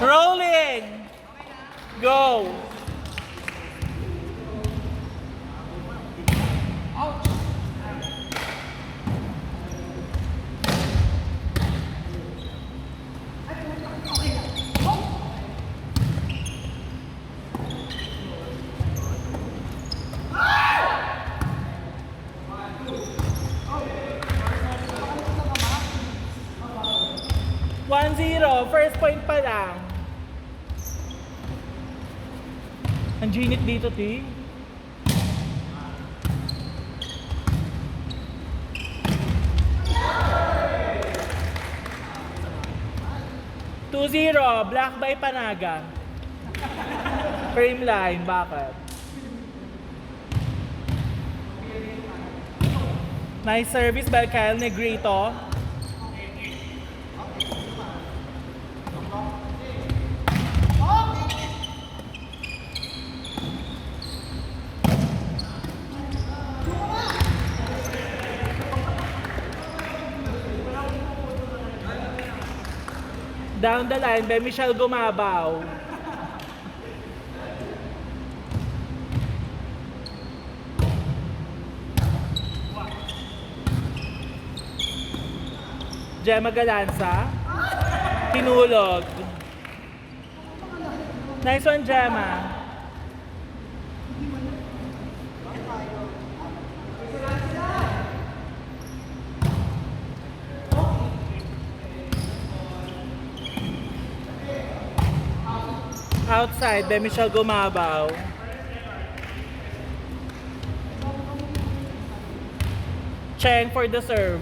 Rolling! Go! One zero, first point pa lang. Ang ginit dito, T. Two zero, black by Panaga. Frame line, bakit? Nice service by Kyle Negrito. Down the line by Michelle Gumabaw. Gemma Galanza. Tinulog. Nice one, Gemma. Outside by Michelle Gumabaw. Cheng for the serve.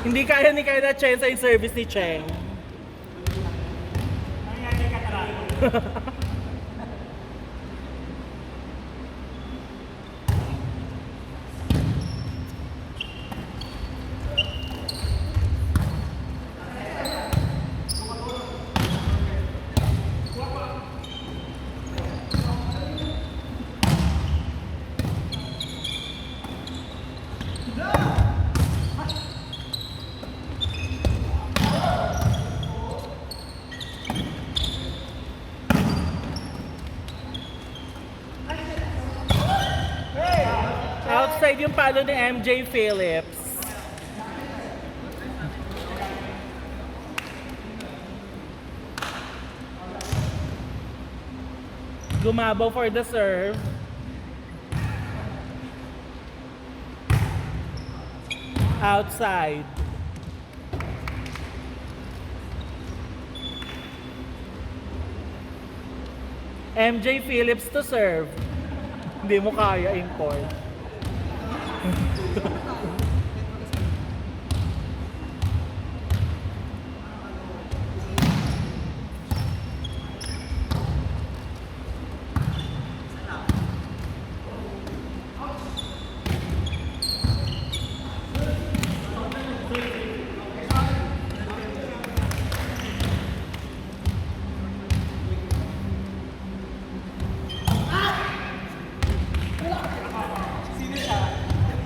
Hindi kaya ni Kayla Cheng sa service ni Cheng. Outside yung palo ni MJ Phillips. Gumabaw for the serve. Outside. MJ Phillips to serve. Hindi mo kaya import.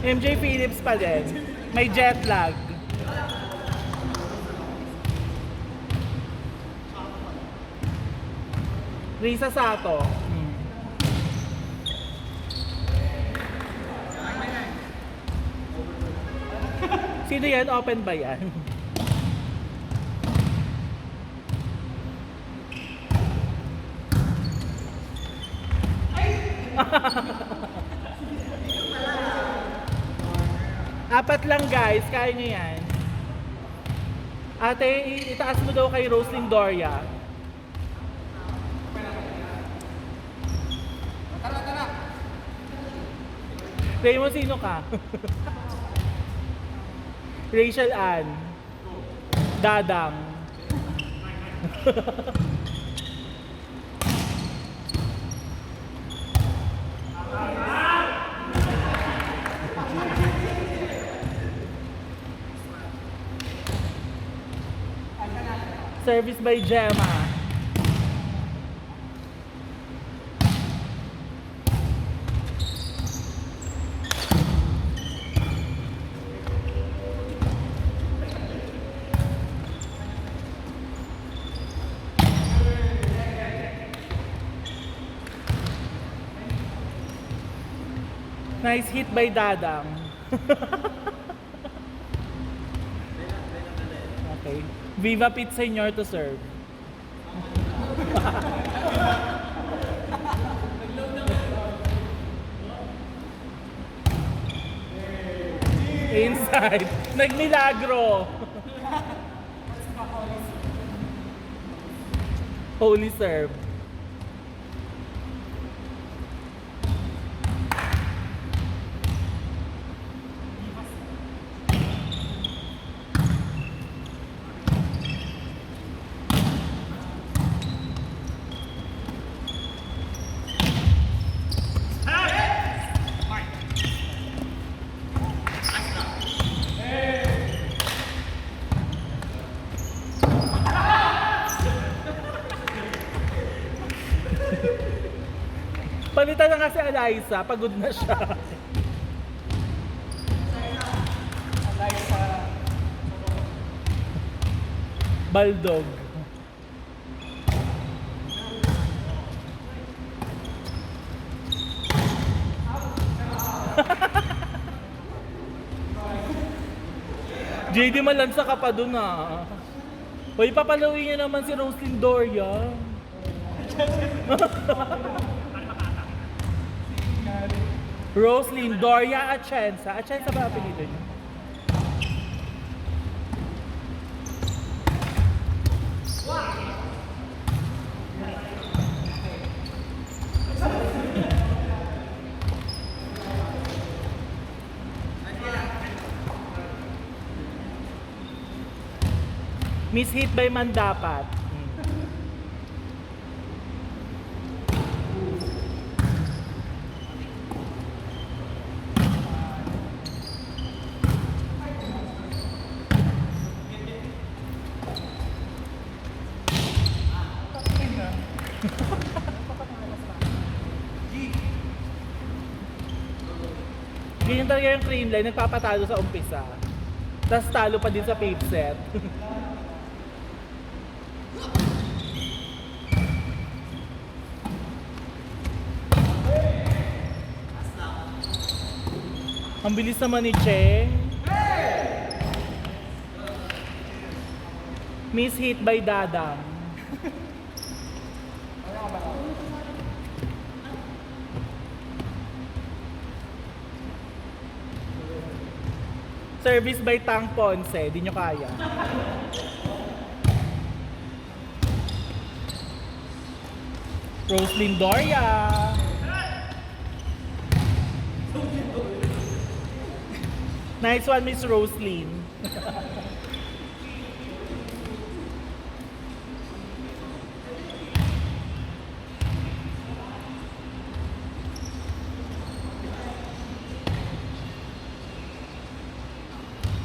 MJ Phillips pa din. May jet lag. Risa Sato. Sino yan? Open ba yan? Apat lang guys, kaya niyo yan. Ate, itaas mo daw kay Roslyn Doria. Tara. Play mo sino ka? Rachel Ann. Dadang. Service by Gemma. Nice hit by Dadang. Okay. Viva Pit Senor to serve. Inside. Nagmilagro. Holy serve. Palitan na nga si Eliza, pagod na siya. Baldog. JD malansa ka pa dun ah. Hoy, papalawin niya naman si Roslyn Doria. Roslyn Doria Atienza. Atienza ba apelido niya? Miss hit by Mandapat. Ganyan talaga yung cream line, nagpapatalo sa umpisa. Tapos talo pa din sa pave set. Ang bilis naman ni Cheng. Miss hit by Dadang. Service by Tang Ponce, di nyo kaya. Roslyn Doria. Nice one, Miss Roslyn.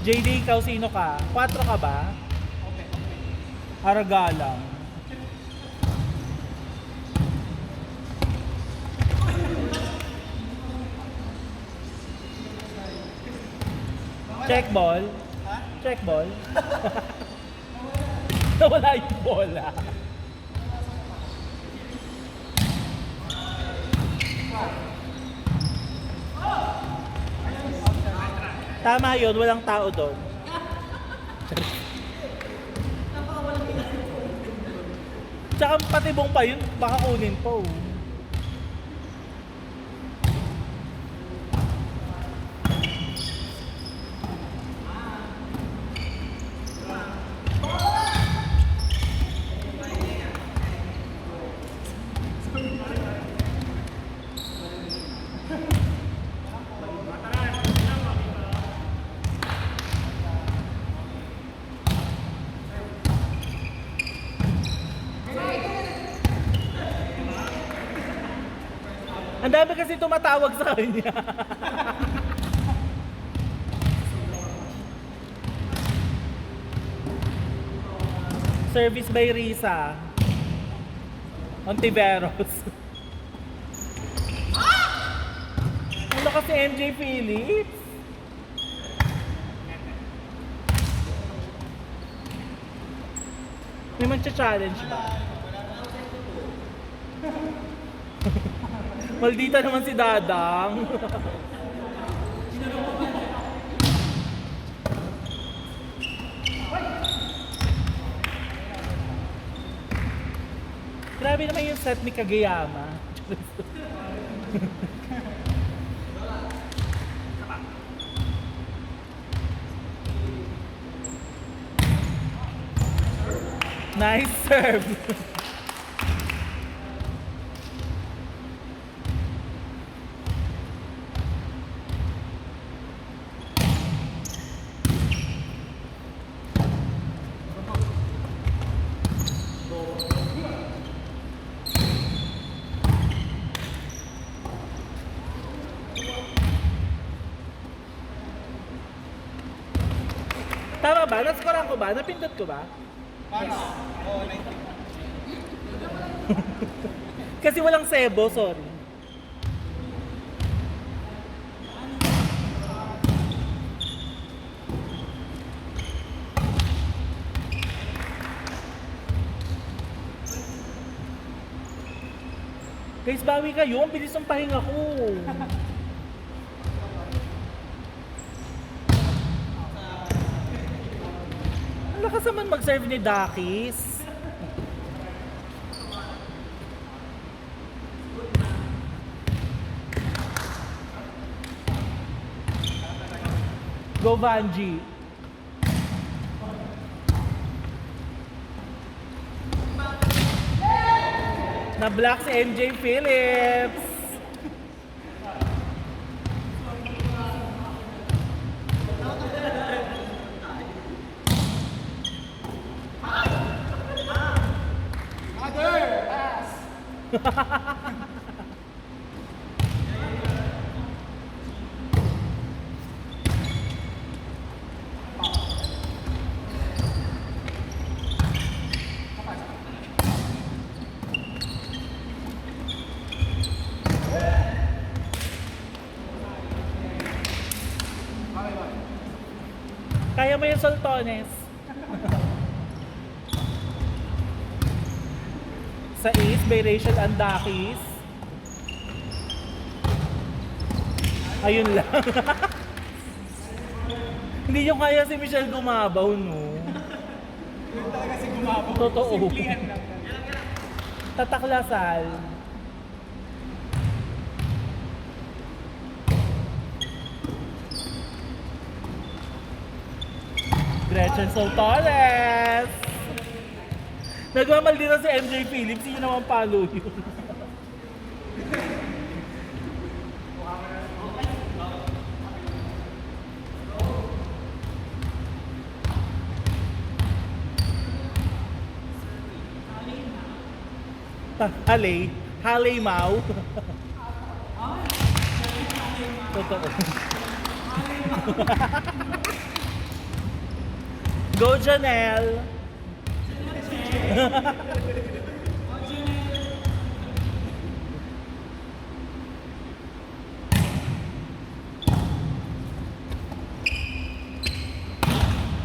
JD, ikaw sino ka? 4 ka ba? Okay. Aragalang. Check ball. Check ball. Nawala yung bola. Tama yun, walang tao doon. Tsaka patibong pa yun, baka kunin po. Ang dami kasi tumatawag sa kanya. Service by Risa. Ontiveros. Ano kasi MJ Phillips? May magcha-challenge ba? Maldita naman si Dadang. Grabe naman yung set ni Kageyama. Nice serve. Tama ba? Naskoran ko ba? Napindot ko ba? Paano? Oo, 90. Kasi walang sebo, sorry. Guys, bawi kayo. Ang bilis ng pahinga ko. Ang lakas naman mag-serve ni Dakis. Go Vanji. Na-block si MJ Phillips. Mother! Pass! Kaya mo yung Soltones. Sa Ace by Rachel Andakis. Ayun lang. Hindi yung kaya si Michelle gumabaw, no? Yun talaga si gumabaw. Totoo. Simplihan lang. Tataklasal. Gretchen Soltones. Nagmamal din na si MJ Phillips. Yun naman palo yun. Haley. Haley Mau. Totoo. Go Janelle.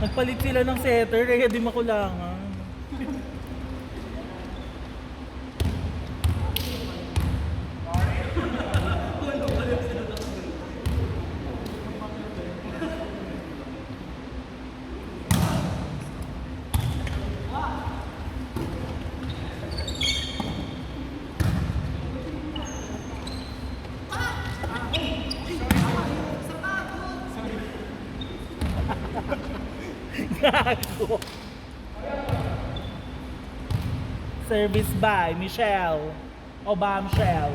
Nagpalit sila ng setter kaya di makulangan. Gago. Service by Michelle Obamshell.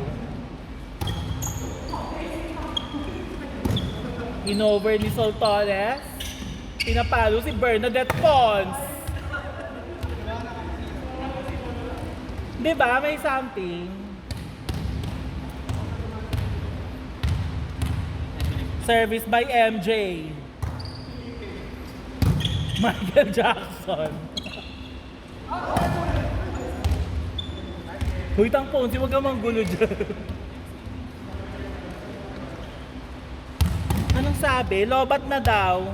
Inover ni Soltones. Pinapalo si Bernadette Pons. Diba? May something. Service by MJ. Michael Jackson. Huy, tang Ponzi, huwag kang manggulo dyan. Anong sabi? Lobat na daw.